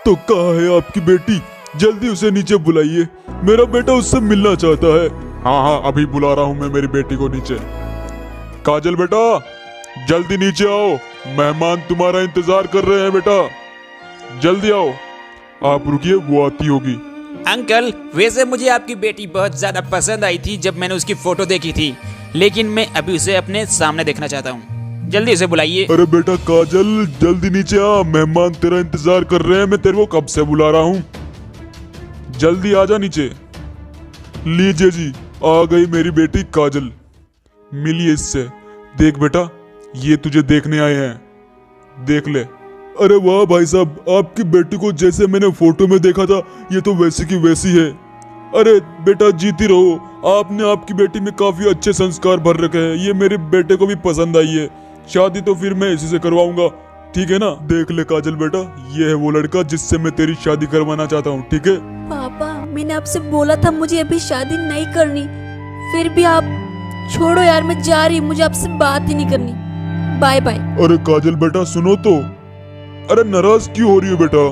तो कहाँ है आपकी बेटी? जल्दी उसे नीचे बुलाइए, मेरा बेटा उससे मिलना चाहता है। हाँ हाँ, अभी बुला रहा हूँ मैं मेरी बेटी को नीचे। काजल बेटा, जल्दी नीचे आओ, मेहमान तुम्हारा इंतजार कर रहे हैं बेटा, जल्दी आओ। आप रुकिए, वो आती होगी। अंकल, वैसे मुझे आपकी बेटी बहुत ज्यादा पसंद आई थी जब मैंने उसकी फोटो देखी थी, लेकिन मैं अभी उसे अपने सामने देखना चाहता हूँ। जल्दी उसे बुलाइए। अरे बेटा काजल, जल्दी नीचे आ, मेहमान तेरा इंतजार कर रहे हैं, मैं तेरे को कब से बुला रहा हूँ। जल्दी आ जा नीचे। लीजिए जी, आ गई मेरी बेटी काजल, मिलिए इससे। देख बेटा, ये तुझे देखने आए हैं, देख ले। अरे वाह भाई साहब, आपकी बेटी को जैसे मैंने फोटो में देखा था, ये तो वैसी की वैसी है। अरे बेटा जीती रहो, आपने आपकी बेटी में काफी अच्छे संस्कार भर रखे हैं, ये मेरे बेटे को भी पसंद आई है। शादी तो फिर मैं इसी से करवाऊंगा, ठीक है ना? देख ले काजल बेटा, ये है वो लड़का जिससे मैं तेरी शादी करवाना चाहता हूँ, ठीक है? पापा, मैंने आपसे बोला था मुझे अभी शादी नहीं करनी, फिर भी आप छोड़ो यार, मैं जा रही हूँ, मुझे आपसे बात ही नहीं करनी, बाय बाय। अरे काजल बेटा सुनो तो, अरे नाराज क्यों हो रही हो बेटा?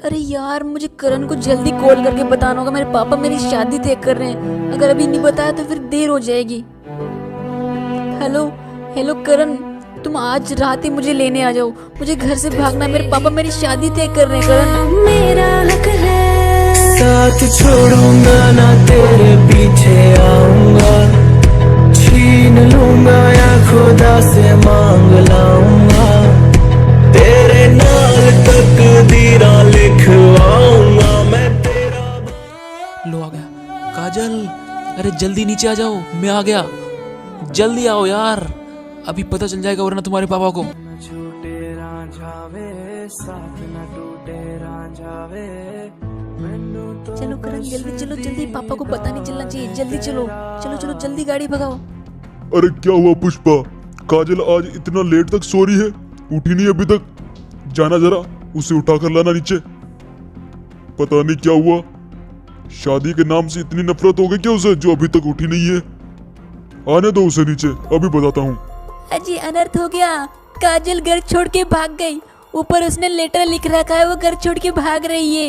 अरे यार, मुझे करण को जल्दी कॉल करके बताना होगा, मेरे पापा मेरी शादी तय कर रहे हैं, अगर अभी नहीं बताया तो फिर देर हो जाएगी। हेलो हेलो करण, तुम आज रात ही मुझे लेने आ जाओ, मुझे घर से भागना है, मेरे पापा मेरी शादी तय कर रहे हैं। करण, मेरा हक है, साथ छोड़ूंगा ना, तेरे पीछे आऊंगा, छीन लूंगा या खुदा से मांग लाऊंगा, तेरे नाल तकदीरा लिखवाऊंगा मैं तेरा। लो आ गया काजल, अरे जल्दी नीचे आ जाओ, मैं आ गया, जल्दी आओ यार, अभी पता चल जाएगा वरना तुम्हारे पापा को। छूटे रांझावे, साथ न टूटे रांझावे, चलो करण जल्दी चलो, जल्दी, पापा को पता नहीं चलना चाहिए, जल्दी चलो, चलो चलो जल्दी गाड़ी भगाओ। अरे क्या हुआ पुष्पा, काजल आज इतना लेट तक सो रही है, उठी नहीं अभी तक? जाना जरा उसे उठा कर लाना नीचे, पता नहीं क्या हुआ, शादी के नाम से इतनी नफरत हो गई क्या उसे जो अभी तक उठी नहीं है? आने दो उसे नीचे, अभी बताता हूँ। अजी अनर्थ हो गया, काजल घर छोड़ के भाग गई, ऊपर उसने लेटर लिख रखा है वो घर छोड़ के भाग रही है।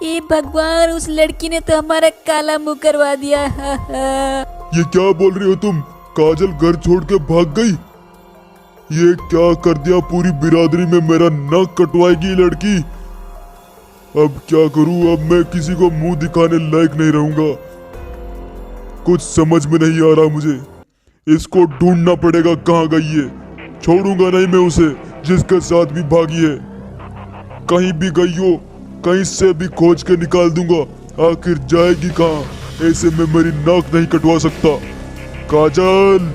ये भगवान, उस लड़की ने तो हमारा काला मुंह करवा दिया। ये क्या बोल रही हो तुम? काजल घर छोड़ के भाग गई? ये क्या कर दिया, पूरी बिरादरी में मेरा नाक कटवाएगी लड़की। अब क्या करूं, अब मैं किसी को मुंह दिखाने लायक नहीं रहूंगा, कुछ समझ में नहीं आ रहा मुझे, इसको ढूंढना पड़ेगा कहाँ गई है, छोड़ूंगा नहीं मैं उसे जिसके साथ भी भागी है, कहीं भी गई हो कहीं से भी खोज के निकाल दूंगा, आखिर जाएगी कहाँ, ऐसे में मेरी नाक नहीं कटवा सकता। काजल।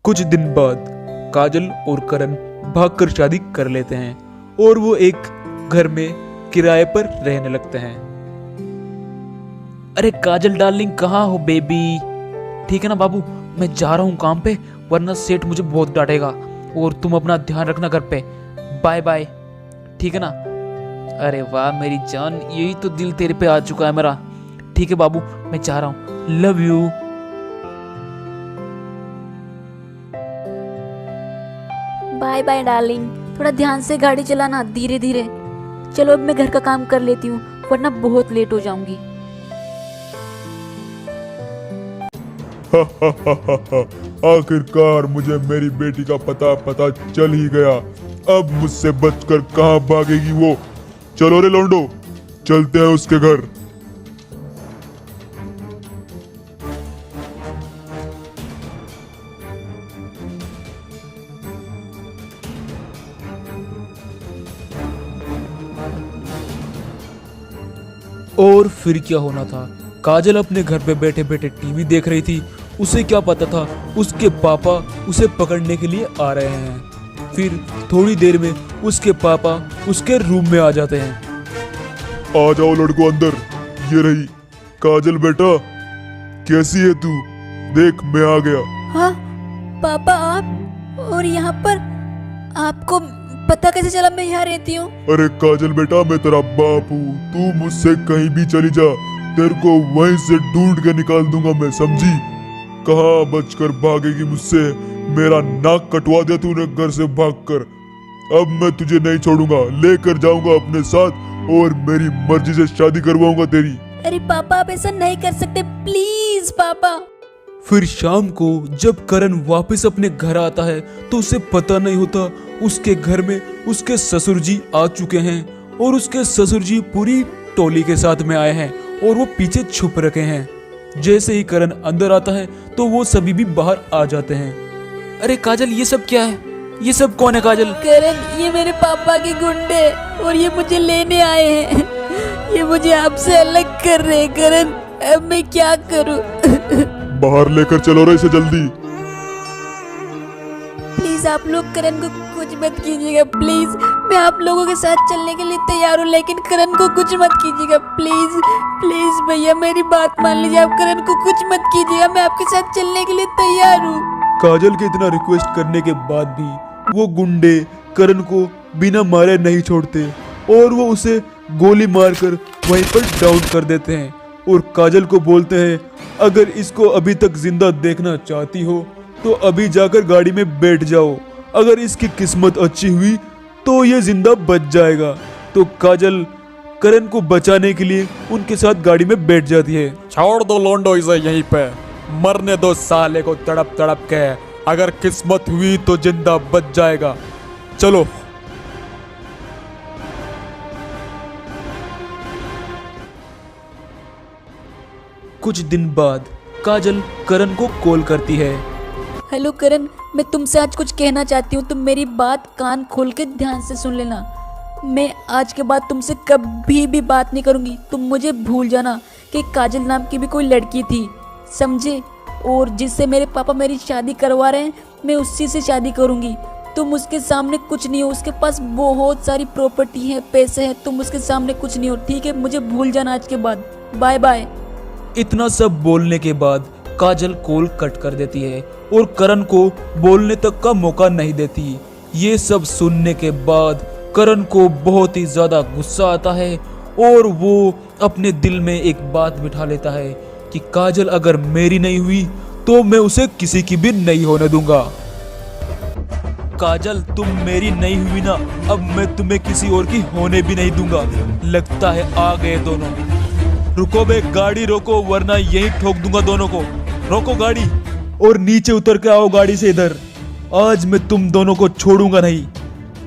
कुछ दिन बाद काजल और करण भागकर शादी कर लेते हैं और वो एक घर में किराए पर रहने लगते हैं। अरे काजल डार्लिंग, कहाँ हो बेबी? ठीक है ना बाबू, मैं जा रहा हूँ काम पे, वरना सेठ मुझे बहुत डांटेगा, और तुम अपना ध्यान रखना घर पे, बाय बाय, ठीक है ना? अरे वाह मेरी जान, यही तो दिल तेरे पे आ चुका है मेरा। ठीक है बाबू, मैं जा रहा हूँ, love you. Bye bye darling, थोड़ा ध्यान से गाड़ी चलाना, धीरे धीरे। चलो अब मैं घर का काम कर लेती हूँ, वरना बहुत लेट हो जाऊंगी। आखिरकार मुझे मेरी बेटी का पता चल ही गया, अब मुझसे बचकर कहाँ भागेगी वो। चलो रे लौंडो, चलते हैं उसके घर। और फिर क्या होना था, काजल अपने घर पे बैठे बैठे टीवी देख रही थी, उसे क्या पता था उसके पापा उसे पकड़ने के लिए आ रहे हैं। फिर थोड़ी देर में उसके पापा उसके रूम में आ जाते हैं। आ जाओ लड़को अंदर, ये रही काजल बेटा, कैसी है तू? देख मैं आ गया। हाँ पापा, आप? और यहाँ पर आपको पता कैसे चला मैं यहाँ रहती हूँ? अरे काजल बेटा, मैं तेरा बाप हूँ, तू मुझसे कहीं भी चली जा, तेरे को वहीं से ढूंढ के निकाल दूंगा मैं, समझी? कहाँ बचकर भागेगी मुझसे। मेरा नाक कटवा दिया तूने घर से भागकर। अब मैं तुझे नहीं छोड़ूंगा, लेकर जाऊंगा अपने साथ और मेरी मर्जी से शादी करवाऊंगा तेरी। अरे पापा आप ऐसा नहीं कर सकते, प्लीज पापा। फिर शाम को जब करण वापस अपने घर आता है तो उसे पता नहीं होता उसके घर में उसके ससुर जी आ चुके हैं और उसके ससुर जी पूरी टोली के साथ में आए हैं और वो पीछे छुप रखे हैं। जैसे ही करण अंदर आता है तो वो सभी भी बाहर आ जाते हैं। अरे काजल ये सब क्या है? ये सब कौन है काजल? करण ये मेरे पापा के गुंडे और ये मुझे लेने आए हैं। ये मुझे आपसे अलग कर रहे हैं करण, अब मैं क्या करूं? बाहर लेकर चलो रे इसे जल्दी। प्लीज आप लोग करण को कुछ मत कीजिएगा प्लीज। मैं आप लोगों के साथ चलने के लिए तैयार हूँ, लेकिन करण को कुछ मत कीजिएगा प्लीज। प्लीज भैया मेरी बात मान लीजिए, आप करण को कुछ मत कीजिएगा, मैं आपके साथ चलने के लिए तैयार हूँ। काजल के इतना रिक्वेस्ट करने के बाद भी वो गुंडे करण को बिना मारे नहीं छोड़ते और वो उसे गोली मारकर वहीं पर डाउन कर देते हैं और काजल को बोलते हैं अगर इसको अभी तक जिंदा देखना चाहती हो तो अभी जाकर गाड़ी में बैठ जाओ, अगर इसकी किस्मत अच्छी हुई तो ये जिंदा बच जाएगा। तो काजल करण को बचाने के लिए उनके साथ गाड़ी में बैठ जाती है। छोड़ दो लोंडो इसे यहीं पे, मरने दो साले को तड़प तड़प के, अगर किस्मत हुई तो जिंदा बच जाएगा। चलो। कुछ दिन बाद काजल करण को कॉल करती है। हेलो करण, मैं तुमसे आज कुछ कहना चाहती हूँ, तुम मेरी बात कान खोल के ध्यान से सुन लेना। मैं आज के बाद तुमसे कभी भी बात नहीं करूँगी। तुम मुझे भूल जाना कि काजल नाम की भी कोई लड़की थी, समझे? और जिससे मेरे पापा मेरी शादी करवा रहे हैं मैं उसी से शादी करूँगी। तुम उसके सामने कुछ नहीं हो, उसके पास बहुत सारी प्रॉपर्टी है, पैसे हैं, तुम उसके सामने कुछ नहीं हो, ठीक है? मुझे भूल जाना आज के बाद, बाय बाय। इतना सब बोलने के बाद काजल कॉल कट कर देती है और करण को बोलने तक का मौका नहीं देती। ये सब सुनने के बाद करण को बहुत ही ज्यादा गुस्सा आता है और वो अपने दिल में एक बात बिठा लेता है कि काजल अगर मेरी नहीं हुई तो मैं उसे किसी की भी नहीं होने दूंगा। काजल तुम मेरी नहीं हुई ना, अब मैं तुम्हें किसी और की होने भी नहीं दूंगा। लगता है आ गए दोनों। रुको बे, गाड़ी रोको वरना यहीं ठोक दूंगा दोनों को। रोको गाड़ी और नीचे उतर के आओ गाड़ी से इधर। आज मैं तुम दोनों को छोड़ूंगा नहीं।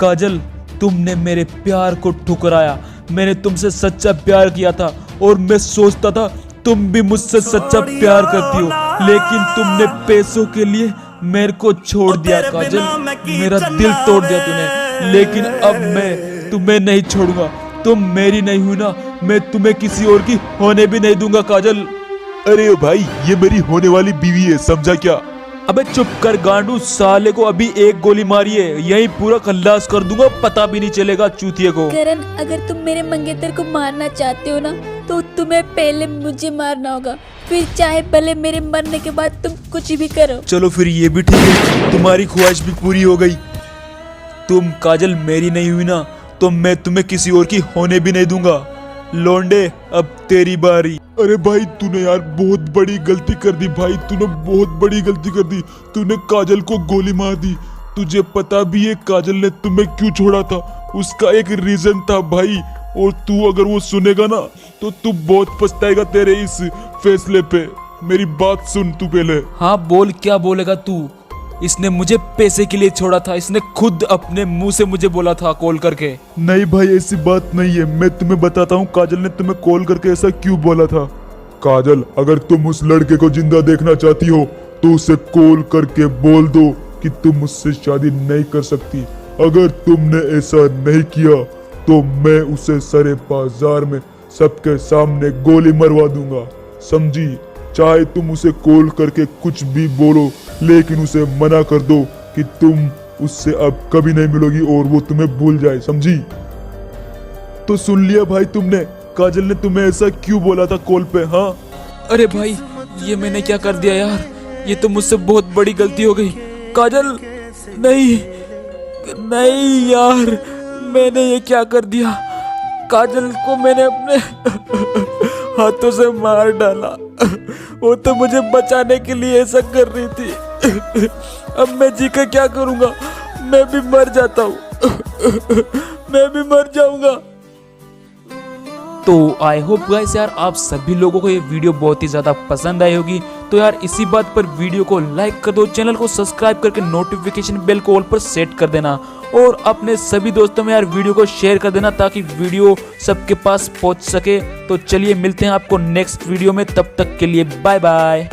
काजल तुमने मेरे प्यार को ठुकराया, मैंने तुमसे सच्चा प्यार किया था और मैं सोचता था तुम भी मुझसे सच्चा प्यार करती हो, लेकिन तुमने पैसों के लिए मेरे को छोड़ दिया। काजल मेरा दिल तोड़ दिया तूने, लेकिन अब मैं तुम्हें नहीं छोड़ूंगा। तुम मेरी नहीं हुई ना, मैं तुम्हें किसी और की होने भी नहीं दूंगा काजल। अरे भाई ये मेरी होने वाली बीवी है, समझा क्या? अबे चुप कर गांडू, साले को अभी एक गोली मारी है, यही पूरा खल्लास कर दूंगा, पता भी नहीं चलेगा चूतिए को। करण अगर तुम मेरे मंगेतर को मारना चाहते हो ना तो तुम्हें पहले मुझे मारना होगा, फिर चाहे भले मेरे मरने के बाद तुम कुछ भी करो। चलो फिर ये भी ठीक है, तुम्हारी ख्वाहिश भी पूरी हो गई। तुम काजल मेरी नहीं हुई ना तो मैं तुम्हें किसी और की होने भी नहीं दूंगा। लौंडे अब तेरी बारी। अरे भाई तूने यार बहुत बड़ी गलती कर दी भाई, तूने बहुत बड़ी गलती कर दी। तूने काजल को गोली मार दी। तुझे पता भी है काजल ने तुम्हें क्यों छोड़ा था? उसका एक रीजन था भाई, और तू अगर वो सुनेगा ना तो तू बहुत पछताएगा तेरे इस फैसले पे। मेरी बात सुन तू पहले। हाँ बोल, क्या बोलेगा तू? इसने मुझे पैसे के लिए छोड़ा था, इसने खुद अपने मुंह से मुझे बोला था कॉल करके। नहीं भाई ऐसी बात नहीं है, मैं तुम्हें बताता हूँ काजल ने तुम्हें कॉल करके ऐसा क्यों बोला था। काजल अगर तुम उस लड़के को जिंदा देखना चाहती हो तो उसे कॉल करके बोल दो कि तुम मुझसे शादी नहीं कर सकती। अगर तुमने ऐसा नहीं किया तो मैं उसे सारे बाजार में सबके सामने गोली मरवा दूंगा, समझी? चाहे तुम उसे कॉल करके कुछ भी बोलो, लेकिन उसे मना कर दो कि तुम उससे अब कभी नहीं मिलोगी और वो तुम्हें भूल जाए, समझी? तो सुन लिया भाई तुमने, काजल ने तुम्हें ऐसा क्यों बोला था कॉल पे? हाँ अरे भाई ये मैंने क्या कर दिया यार, ये तो मुझसे बहुत बड़ी गलती हो गई। काजल नहीं नहीं यार, मैंने ये क्या कर दिया? काजल को मैंने अपने हाथों से मार डाला। वो तो मुझे बचाने के लिए ऐसा कर रही थी। अब मैं जी के क्या करूँगा? मैं भी मर जाता हूँ। मैं भी मर जाऊँगा। तो आई होप गाइस यार आप सभी लोगों को ये वीडियो बहुत ही ज़्यादा पसंद आई होगी। तो यार इसी बात पर वीडियो को लाइक कर दो, चैनल को सब्सक्राइब करके नोटिफिकेशन बेल को ऑल पर सेट कर देना और अपने सभी दोस्तों में यार वीडियो को शेयर कर देना ताकि वीडियो सबके पास पहुंच सके। तो चलिए मिलते हैं आपको नेक्स्ट वीडियो में, तब तक के लिए बाय बाय।